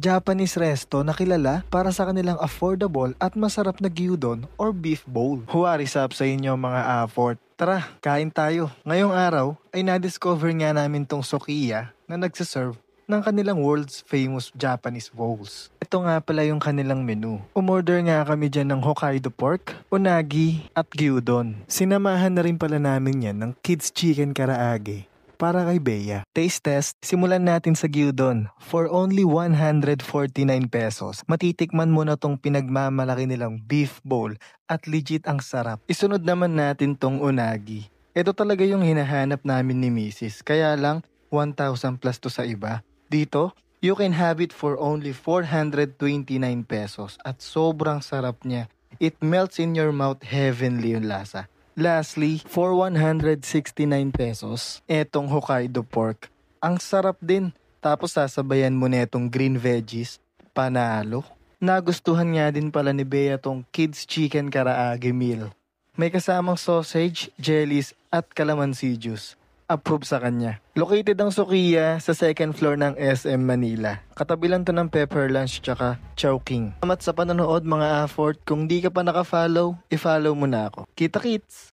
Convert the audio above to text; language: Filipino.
Japanese resto na kilala para sa kanilang affordable at masarap na gyudon or beef bowl. Huwaris up sa inyo mga afford. Tara, kain tayo. Ngayong araw ay na-discover nga namin tong Sokiya na nagsiserve ng kanilang world's famous Japanese bowls. Ito nga pala yung kanilang menu. Umorder nga kami dyan ng Hokkaido pork, unagi at gyudon. Sinamahan na rin pala namin yan ng kids chicken karaage para kay Bea. Taste test, simulan natin sa gyudon. For only 149 pesos, matitikman mo na tong pinagmamalaki nilang beef bowl at legit ang sarap. Isunod naman natin tong unagi. Ito talaga yung hinahanap namin ni Mrs. Kaya lang 1,000 plus to sa iba. Dito, you can have it for only 429 pesos at sobrang sarap niya. It melts in your mouth, heavenly yung lasa. Lastly, for 169 pesos, etong Hokkaido pork. Ang sarap din. Tapos sasabayan mo na itong green veggies. Panalo. Nagustuhan nga din pala ni Bea tong kids chicken karaage meal. May kasamang sausage, jellies at calamansi juice. Approve sa kanya. Located ang Sokiya sa second floor ng SM Manila. Katabi lang to ng Pepper Lunch tsaka Chowking. Salamat sa panonood mga afford. Kung di ka pa naka-follow, i-follow mo na ako. Kita kits!